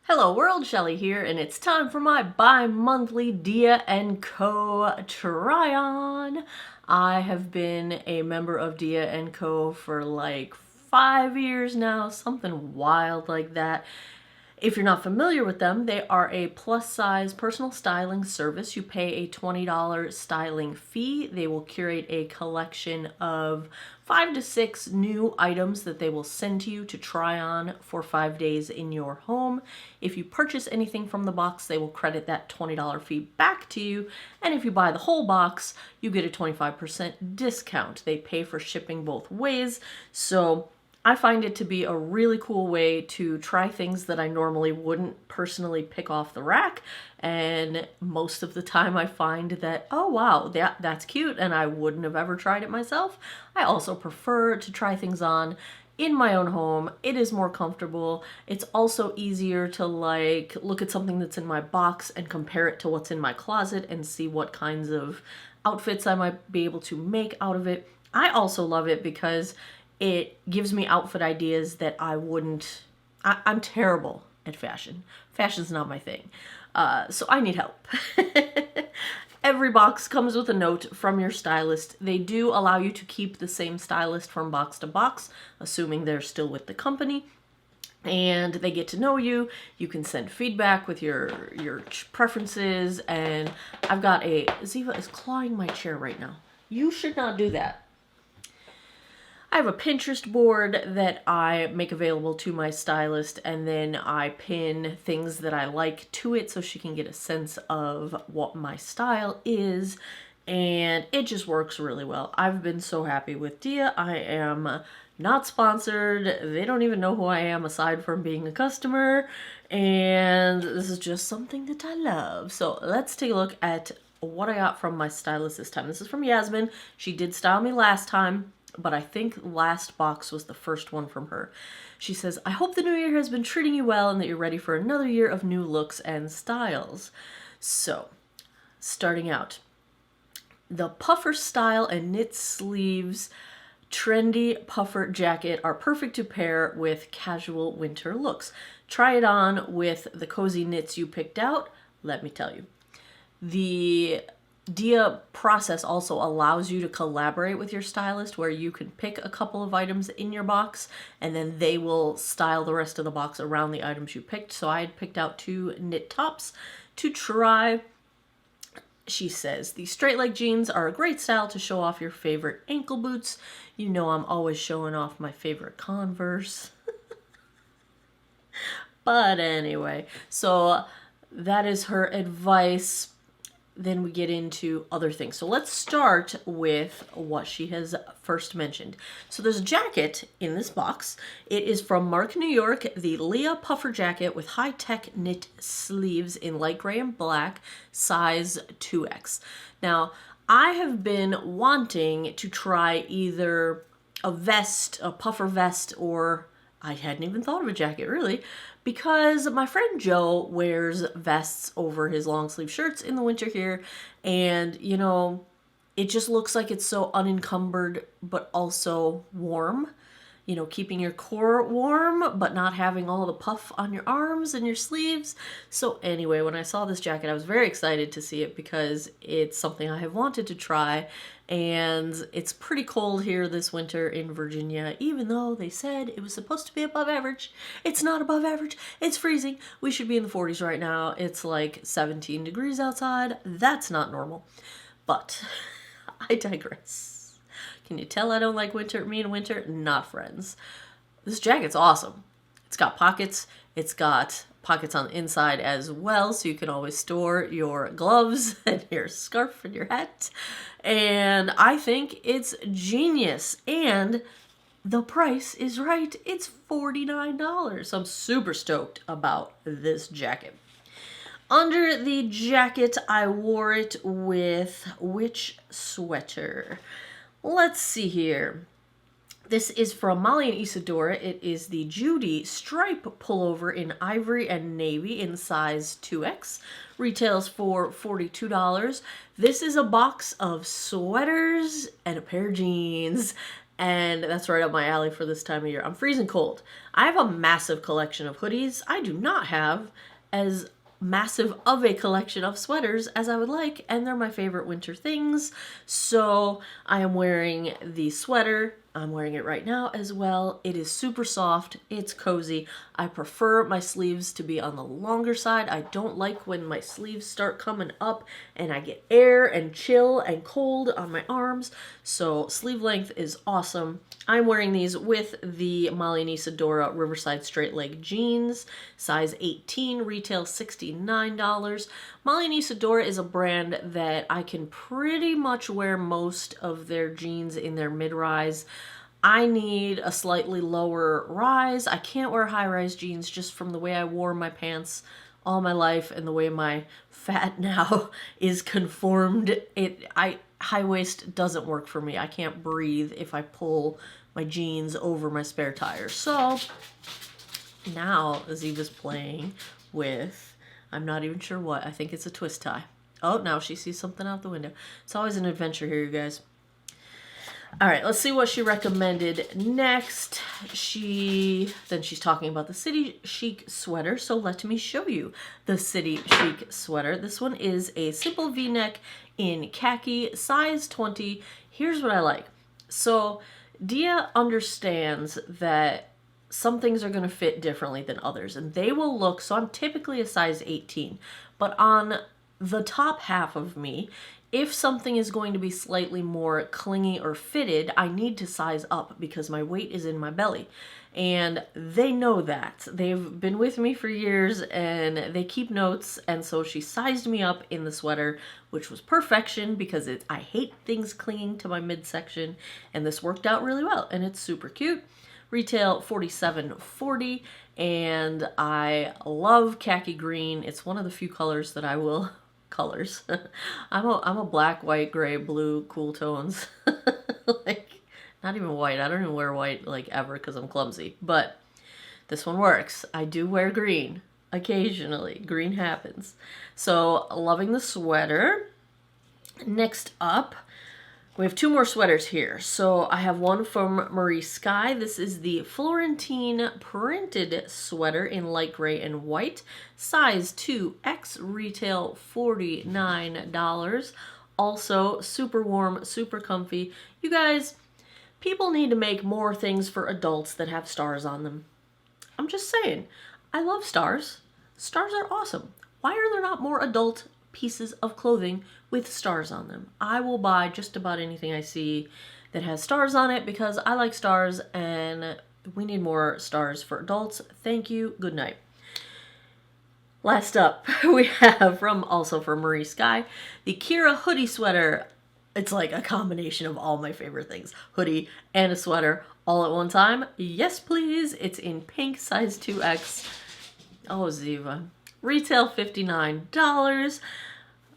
Hello world, Shelly here, and it's time for my bi-monthly Dia & Co. try-on. I have been a member of Dia & Co. for like 5 years now, something wild like that. If you're not familiar with them, they are a plus-size personal styling service. You pay a $20 styling fee. They will curate a collection of 5 to 6 new items that they will send to you to try on for 5 days in your home. If you purchase anything from the box, they will credit that $20 fee back to you. And if you buy the whole box, you get a 25% discount. They pay for shipping both ways. So I find it to be a really cool way to try things that I normally wouldn't personally pick off the rack. And most of the time I find that, oh wow, that's cute, and I wouldn't have ever tried it myself. I also prefer to try things on in my own home. It is more comfortable. It's also easier to like look at something that's in my box and compare it to what's in my closet and see what kinds of outfits I might be able to make out of it. I also love it because it gives me outfit ideas that I wouldn't. I'm terrible at fashion. Fashion's not my thing. So I need help. Every box comes with a note from your stylist. They do allow you to keep the same stylist from box to box, assuming they're still with the company. And they get to know you. You can send feedback with your preferences. And I've got Ziva is clawing my chair right now. You should not do that. I have a Pinterest board that I make available to my stylist, and then I pin things that I like to it so she can get a sense of what my style is, and it just works really well. I've been so happy with Dia. I am not sponsored. They don't even know who I am aside from being a customer, and this is just something that I love. So let's take a look at what I got from my stylist this time. This is from Yasmin. She did style me last time, but I think last box was the first one from her. She says, I hope the new year has been treating you well and that you're ready for another year of new looks and styles. So, starting out, the puffer style and knit sleeves trendy puffer jacket are perfect to pair with casual winter looks. Try it on with the cozy knits you picked out. Let me tell you. The Dia process also allows you to collaborate with your stylist, where you can pick a couple of items in your box and then they will style the rest of the box around the items you picked. So I had picked out 2 knit tops to try. She says, these straight leg jeans are a great style to show off your favorite ankle boots. You know I'm always showing off my favorite Converse. But anyway, so that is her advice. Then we get into other things. So let's start with what she has first mentioned. So there's a jacket in this box. It is from Mark, New York, the Leah Puffer Jacket with high-tech knit sleeves in light gray and black, size 2X. Now, I have been wanting to try either a vest, a puffer vest, or I hadn't even thought of a jacket really, because my friend Joe wears vests over his long sleeve shirts in the winter here, and you know, it just looks like it's so unencumbered but also warm. You know, keeping your core warm but not having all the puff on your arms and your sleeves. So anyway, when I saw this jacket, I was very excited to see it because it's something I have wanted to try. And it's pretty cold here this winter in Virginia, even though they said it was supposed to be above average. It's not above average. It's freezing. We should be in the 40s right now. It's like 17 degrees outside. That's not normal. But I digress. Can you tell I don't like winter? Me and winter, not friends. This jacket's awesome. It's got pockets. It's got pockets on the inside as well, so you can always store your gloves and your scarf and your hat. And I think it's genius. And the price is right. It's $49. So I'm super stoked about this jacket. Under the jacket, I wore it with which sweater? Let's see here. This is from Molly and Isadora. It is the Judy stripe pullover in ivory and navy in size 2X. Retails for $42. This is a box of sweaters and a pair of jeans. and that's right up my alley for this time of year. I'm freezing cold. I have a massive collection of hoodies. I do not have as massive of a collection of sweaters as I would like, and they're my favorite winter things. So I am wearing the sweater. I'm wearing it right now as well. It is super soft. It's cozy. I prefer my sleeves to be on the longer side. I don't like when my sleeves start coming up and I get air and chill and cold on my arms. So sleeve length is awesome. I'm wearing these with the Molly and Isadora Riverside Straight Leg Jeans, size 18, retail $69. Molly and Isadora is a brand that I can pretty much wear most of their jeans in their mid-rise. I need a slightly lower rise. I can't wear high-rise jeans just from the way I wore my pants all my life and the way my fat now is conformed. High waist doesn't work for me. I can't breathe if I pull my jeans over my spare tire. So now Ziva's playing with, I'm not even sure what. I think it's a twist tie. Oh, now she sees something out the window. It's always an adventure here, you guys. All right, let's see what she recommended next. She's talking about the City Chic sweater, so let me show you the City Chic sweater. This one is a simple V-neck in khaki, size 20. Here's what I like. So Dia understands that some things are going to fit differently than others, and they will look, so I'm typically a size 18, but on the top half of me, if something is going to be slightly more clingy or fitted, I need to size up because my weight is in my belly. And they know that. They've been with me for years and they keep notes. And so she sized me up in the sweater, which was perfection because I hate things clinging to my midsection. And this worked out really well. And it's super cute. Retail $47.40. And I love khaki green. It's one of the few colors that I will... colors. I'm a black, white, gray, blue, cool tones. Like, not even white. I don't even wear white like ever because I'm clumsy. But this one works. I do wear green occasionally. Green happens. So loving the sweater. Next up, we have two more sweaters here. So I have one from Marie Sky. This is the Florentine printed sweater in light gray and white. Size 2X, retail $49. Also super warm, super comfy. You guys, people need to make more things for adults that have stars on them. I'm just saying. I love stars. Stars are awesome. Why are there not more adult pieces of clothing with stars on them? I will buy just about anything I see that has stars on it because I like stars and we need more stars for adults. Thank you. Good night. Last up, we have also from Marie Sky, the Kira hoodie sweater. It's like a combination of all my favorite things. Hoodie and a sweater all at one time. Yes, please. It's in pink, size 2X. Oh, Ziva. Retail $59.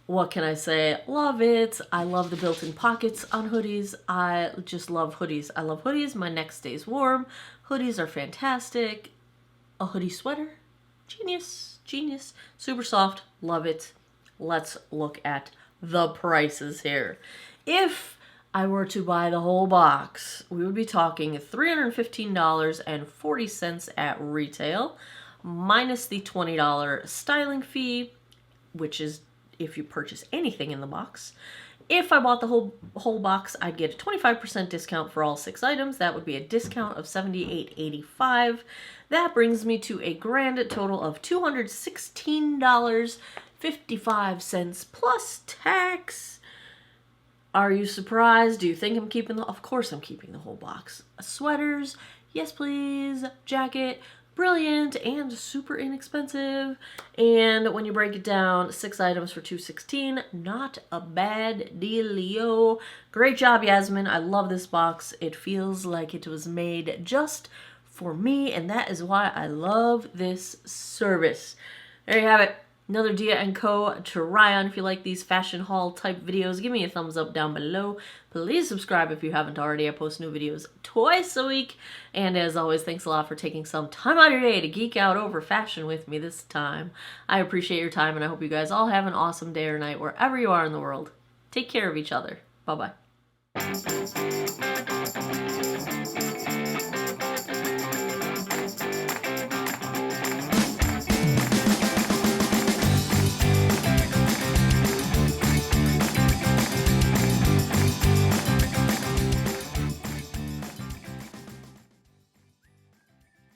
What can I say? Love it. I love the built-in pockets on hoodies. I just love hoodies. I love hoodies. My neck stays warm. Hoodies are fantastic. A hoodie sweater. Genius. Genius. Super soft. Love it. Let's look at the prices here. If I were to buy the whole box, we would be talking $315.40 at retail, minus the $20 styling fee, which is if you purchase anything in the box. If I bought the whole box, I'd get a 25% discount for all 6 items. That would be a discount of $78.85. That brings me to a grand total of $216.55 plus tax. Are you surprised? Do you think I'm keeping of course I'm keeping the whole box. Sweaters, yes please. Jacket, brilliant and super inexpensive. And when you break it down, 6 items for $216. Not a bad dealio. Great job, Yasmin. I love this box. It feels like it was made just for me, and that is why I love this service. There you have it. Another Dia & Co. try on. If you like these fashion haul type videos, give me a thumbs up down below. Please subscribe if you haven't already. I post new videos twice a week. And as always, thanks a lot for taking some time out of your day to geek out over fashion with me this time. I appreciate your time, and I hope you guys all have an awesome day or night wherever you are in the world. Take care of each other. Bye-bye.